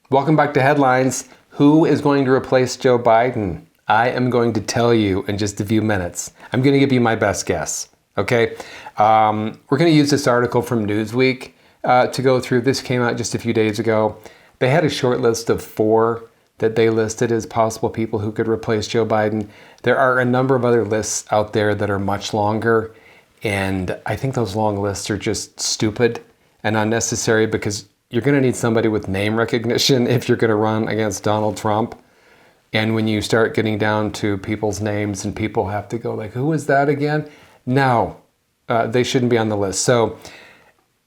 Welcome back to Headlines. Who is going to replace Joe Biden? I am going to tell you in just a few minutes. I'm going to give you my best guess, okay? We're going to use this article from Newsweek to go through. This came out just a few days ago. They had a short list of 4 that they listed as possible people who could replace Joe Biden. There are a number of other lists out there that are much longer, and I think those long lists are just stupid and unnecessary because you're going to need somebody with name recognition if you're going to run against Donald Trump. And when you start getting down to people's names and people have to go like, who is that again? No, they shouldn't be on the list. So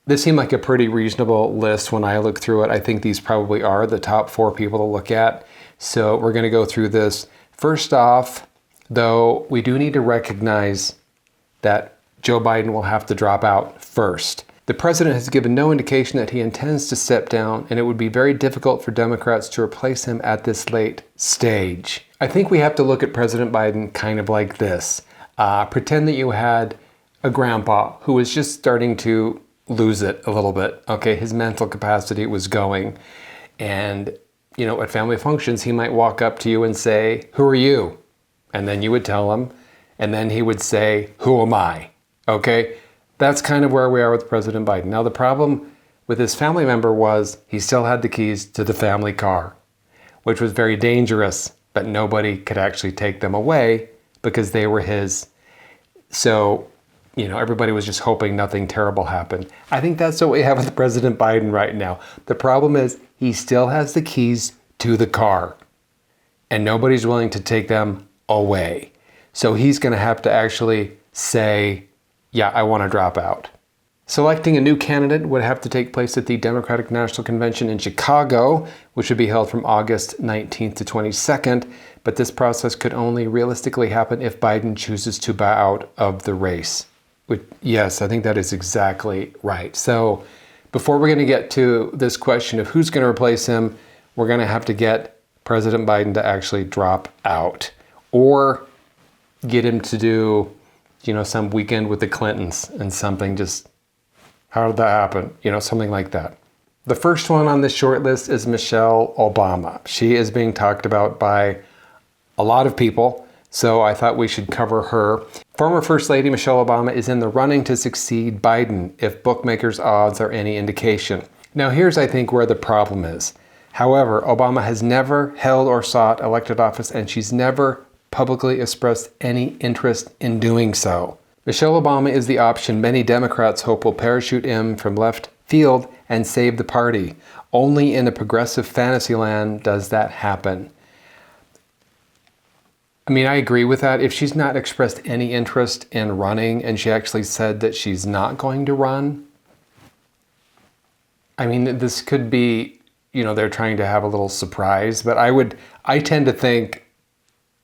this seemed like a pretty reasonable list when I looked through it. I think these probably are the top 4 people to look at. So we're going to go through this. First off, though, we do need to recognize that Joe Biden will have to drop out first. The president has given no indication that he intends to step down, and it would be very difficult for Democrats to replace him at this late stage. I think we have to look at President Biden kind of like this. Pretend that you had a grandpa who was just starting to lose it a little bit. Okay, his mental capacity was going. And, you know, at family functions, he might walk up to you and say, "Who are you?" And then you would tell him, and then he would say, "Who am I?" Okay? That's kind of where we are with President Biden. Now, the problem with his family member was he still had the keys to the family car, which was very dangerous, but nobody could actually take them away because they were his. So, you know, everybody was just hoping nothing terrible happened. I think that's what we have with President Biden right now. The problem is he still has the keys to the car, and nobody's willing to take them away. So he's going to have to actually say, yeah, I want to drop out. Selecting a new candidate would have to take place at the Democratic National Convention in Chicago, which would be held from August 19th to 22nd. But this process could only realistically happen if Biden chooses to bow out of the race. Yes, I think that is exactly right. So before we're going to get to this question of who's going to replace him, we're going to have to get President Biden to actually drop out or get him to do, you know, some weekend with the Clintons and something. Just, how did that happen? You know, something like that. The first one on this short list is Michelle Obama. She is being talked about by a lot of people, so I thought we should cover her. Former First Lady Michelle Obama is in the running to succeed Biden if bookmakers' odds are any indication. Now here's, I think, where the problem is. However, Obama has never held or sought elected office, and she's never publicly expressed any interest in doing so. Michelle Obama is the option many Democrats hope will parachute in from left field and save the party. Only in a progressive fantasy land does that happen. I mean, I agree with that. If she's not expressed any interest in running and she actually said that she's not going to run, I mean, this could be, you know, they're trying to have a little surprise, but I tend to think,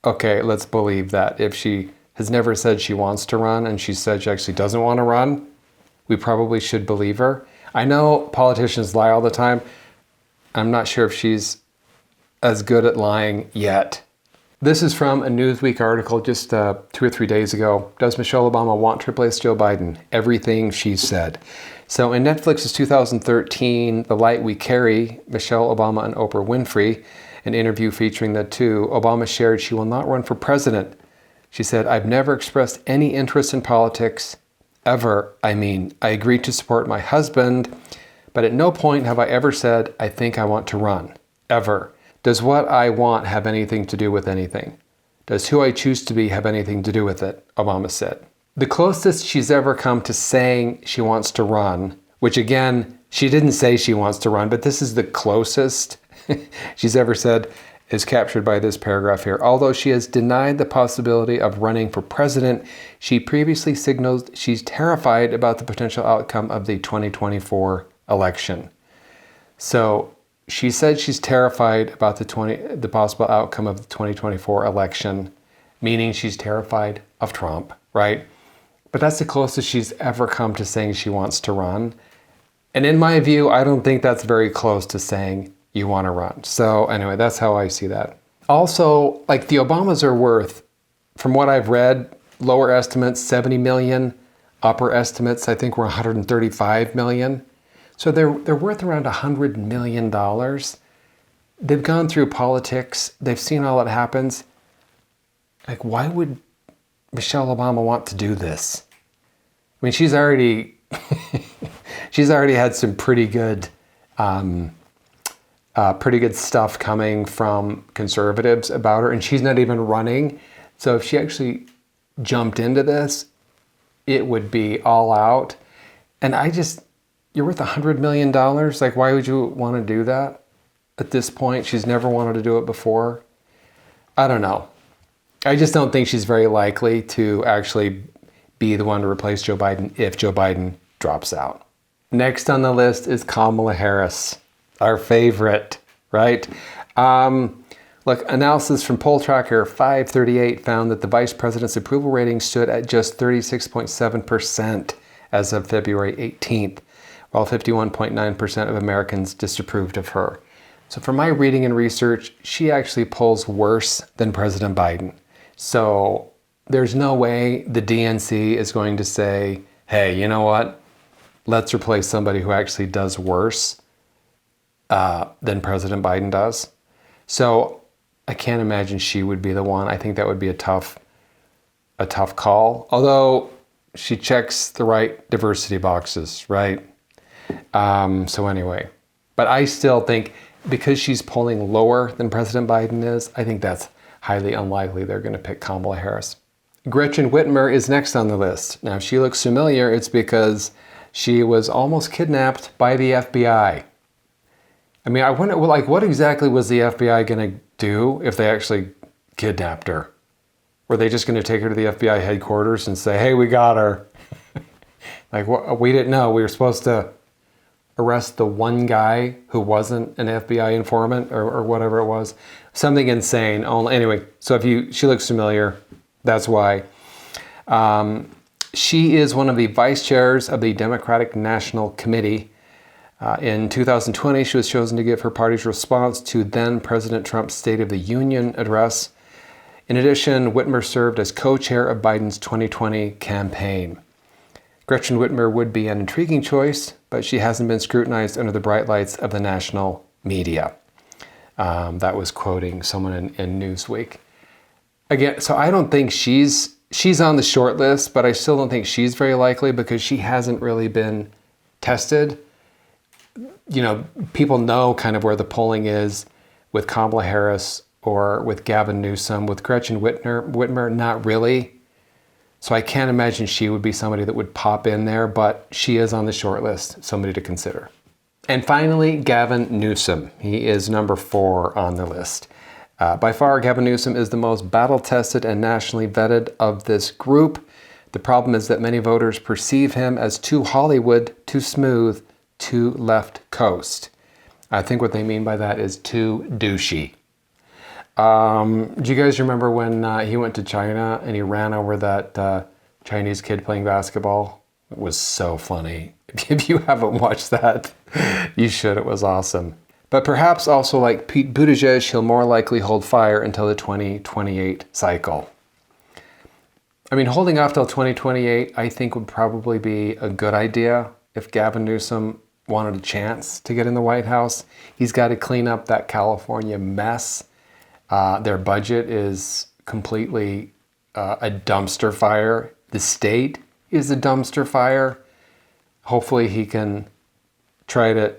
okay, let's believe that if she has never said she wants to run and she said she actually doesn't want to run, we probably should believe her. I know politicians lie all the time. I'm not sure if she's as good at lying yet. This is from a Newsweek article just 2 or 3 days ago. Does Michelle Obama want to replace Joe Biden? Everything she said. So in Netflix's 2013 The Light We Carry, Michelle Obama and Oprah Winfrey, an interview featuring the two, Obama shared she will not run for president. She said, "I've never expressed any interest in politics, ever. I mean, I agreed to support my husband, but at no point have I ever said, I think I want to run. Ever. Does what I want have anything to do with anything? Does who I choose to be have anything to do with it?" Obama said. The closest she's ever come to saying she wants to run, which again, she didn't say she wants to run, but this is the closest she's ever said, is captured by this paragraph here. Although she has denied the possibility of running for president, she previously signaled she's terrified about the potential outcome of the 2024 election. So she said she's terrified about the possible outcome of the 2024 election, meaning she's terrified of Trump, right? But that's the closest she's ever come to saying she wants to run. And in my view, I don't think that's very close to saying you want to run. So anyway, that's how I see that. Also, like, the Obamas are worth, from what I've read, lower estimates 70 million, upper estimates I think were 135 million. So they're worth around $100 million. they've gone through politics. They've seen all that happens. Like, why would Michelle Obama want to do this? I mean, she's already had some pretty good stuff coming from conservatives about her, and she's not even running. So if she actually jumped into this, it would be all out. And you're worth $100 million. Like, why would you want to do that at this point? She's never wanted to do it before. I don't know. I just don't think she's very likely to actually be the one to replace Joe Biden if Joe Biden drops out. Next on the list is Kamala Harris, our favorite, right? Look, analysis from poll tracker 538 found that the vice president's approval rating stood at just 36.7% as of February 18th, while 51.9% of Americans disapproved of her. So from my reading and research, she actually polls worse than President Biden. So there's no way the DNC is going to say, hey, you know what? Let's replace somebody who actually does worse than President Biden does. So I can't imagine she would be the one. I think that would be a tough call. Although she checks the right diversity boxes, right? So anyway, but I still think because she's polling lower than President Biden is, I think that's highly unlikely they're going to pick Kamala Harris. Gretchen Whitmer is next on the list. Now, if she looks familiar, it's because she was almost kidnapped by the FBI. I mean, I wonder, like, what exactly was the FBI going to do if they actually kidnapped her? Were they just going to take her to the FBI headquarters and say, hey, we got her? Like, we didn't know. We were supposed to arrest the one guy who wasn't an FBI informant or whatever it was. Something insane. Anyway, so if she looks familiar, that's why. She is one of the vice chairs of the Democratic National Committee. In 2020, she was chosen to give her party's response to then President Trump's State of the Union address. In addition, Whitmer served as co-chair of Biden's 2020 campaign. Gretchen Whitmer would be an intriguing choice, but she hasn't been scrutinized under the bright lights of the national media. That was quoting someone in Newsweek. Again, so I don't think she's on the short list, but I still don't think she's very likely because she hasn't really been tested. You know, people know kind of where the polling is with Kamala Harris or with Gavin Newsom. With Gretchen Whitmer, not really. So I can't imagine she would be somebody that would pop in there, but she is on the short list, somebody to consider. And finally, Gavin Newsom. He is number 4 on the list. By far, Gavin Newsom is the most battle-tested and nationally vetted of this group. The problem is that many voters perceive him as too Hollywood, too smooth, too left coast. I think what they mean by that is too douchey. Do you guys remember when he went to China and he ran over that Chinese kid playing basketball? It was so funny. If you haven't watched that, you should. It was awesome. But perhaps also like Pete Buttigieg, he'll more likely hold fire until the 2028 cycle. I mean, holding off till 2028, I think would probably be a good idea if Gavin Newsom wanted a chance to get in the White House. He's got to clean up that California mess. Their budget is completely a dumpster fire. The state is a dumpster fire. Hopefully he can try to,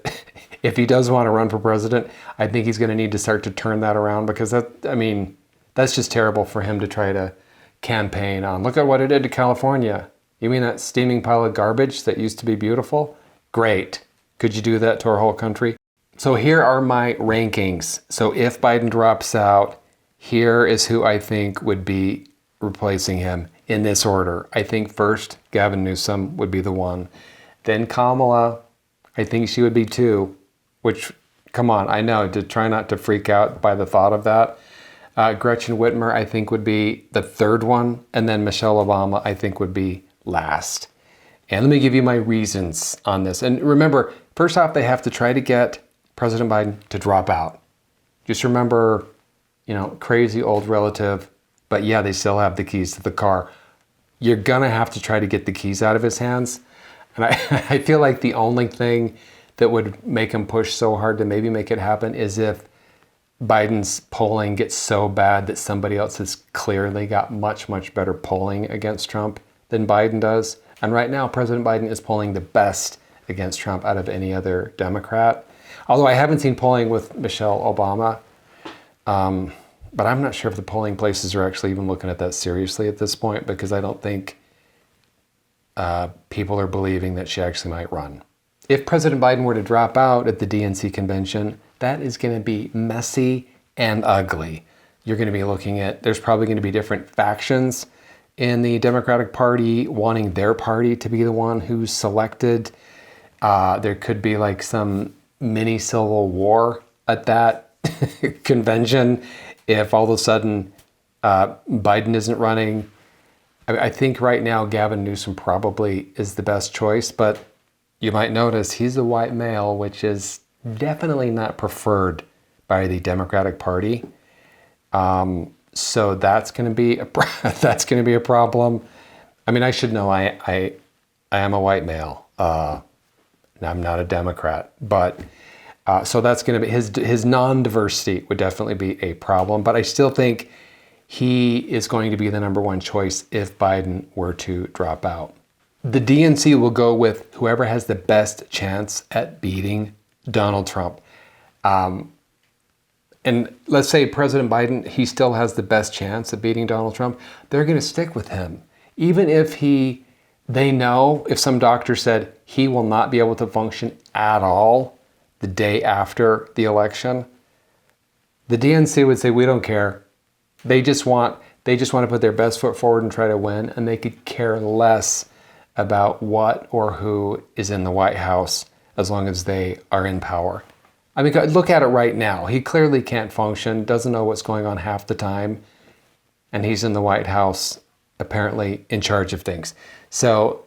if he does want to run for president, I think he's going to need to start to turn that around because that's just terrible for him to try to campaign on. Look at what it did to California. You mean that steaming pile of garbage that used to be beautiful? Great. Could you do that to our whole country? So here are my rankings. So if Biden drops out, here is who I think would be replacing him in this order. I think first, Gavin Newsom would be the one. Then Kamala, I think she would be 2, which, come on, I know, to try not to freak out by the thought of that. Gretchen Whitmer, I think, would be the 3rd one. And then Michelle Obama, I think, would be last. And let me give you my reasons on this. And remember, first off, they have to try to get President Biden to drop out. Just remember, crazy old relative, but yeah, they still have the keys to the car. You're gonna have to try to get the keys out of his hands. And I feel like the only thing that would make him push so hard to maybe make it happen is if Biden's polling gets so bad that somebody else has clearly got much, much better polling against Trump than Biden does. And right now, President Biden is polling the best against Trump out of any other Democrat. Although I haven't seen polling with Michelle Obama, but I'm not sure if the polling places are actually even looking at that seriously at this point, because I don't think people are believing that she actually might run. If President Biden were to drop out at the DNC convention, that is going to be messy and ugly. You're going to be looking at, there's probably going to be different factions in the Democratic Party wanting their party to be the one who's selected. There could be like some mini civil war at that convention if all of a sudden Biden isn't running. I think right now Gavin Newsom probably is the best choice, but you might notice he's a white male, which is definitely not preferred by the Democratic Party. So that's going to be a problem. I mean, I should know I am a white male. I'm not a Democrat, but so that's going to be his non-diversity would definitely be a problem. But I still think he is going to be the number one choice if Biden were to drop out. The DNC will go with whoever has the best chance at beating Donald Trump. And let's say President Biden, he still has the best chance at beating Donald Trump. They're going to stick with him. Even if they know if some doctor said he will not be able to function at all the day after the election, the DNC would say, we don't care. They just want to put their best foot forward and try to win, and they could care less about what or who is in the White House as long as they are in power. I mean, look at it right now. He clearly can't function, doesn't know what's going on half the time, and he's in the White House, apparently in charge of things. So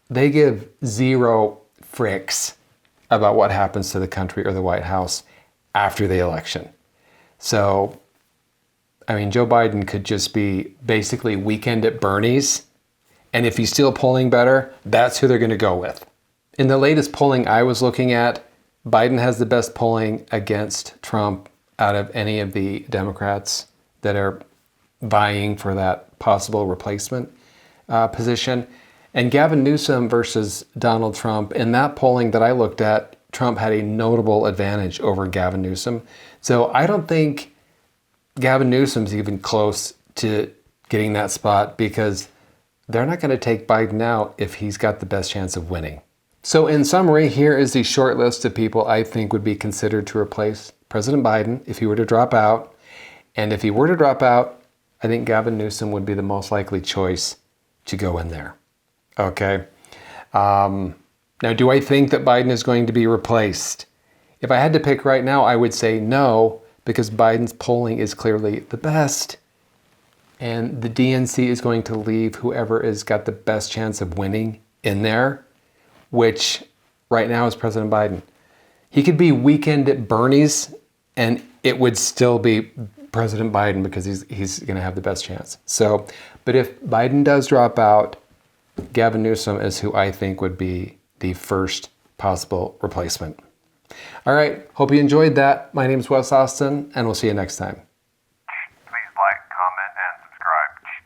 they give zero fricks about what happens to the country or the White House after the election. So, I mean, Joe Biden could just be basically weekend at Bernie's, and if he's still polling better, that's who they're going to go with. In the latest polling I was looking at, Biden has the best polling against Trump out of any of the Democrats that are vying for that possible replacement position. And Gavin Newsom versus Donald Trump, in that polling that I looked at, Trump had a notable advantage over Gavin Newsom. So I don't think Gavin Newsom's even close to getting that spot, because they're not going to take Biden out if he's got the best chance of winning. So in summary, here is the short list of people I think would be considered to replace President Biden if he were to drop out. And if he were to drop out, I think Gavin Newsom would be the most likely choice to go in there. Okay. Now, do I think that Biden is going to be replaced? If I had to pick right now, I would say no, because Biden's polling is clearly the best. And the DNC is going to leave whoever has got the best chance of winning in there, which right now is President Biden. He could be weekend at Bernie's and it would still be President Biden, because he's going to have the best chance. So, but if Biden does drop out, Gavin Newsom is who I think would be the first possible replacement. All right, hope you enjoyed that. My name is Wes Austin, and we'll see you next time.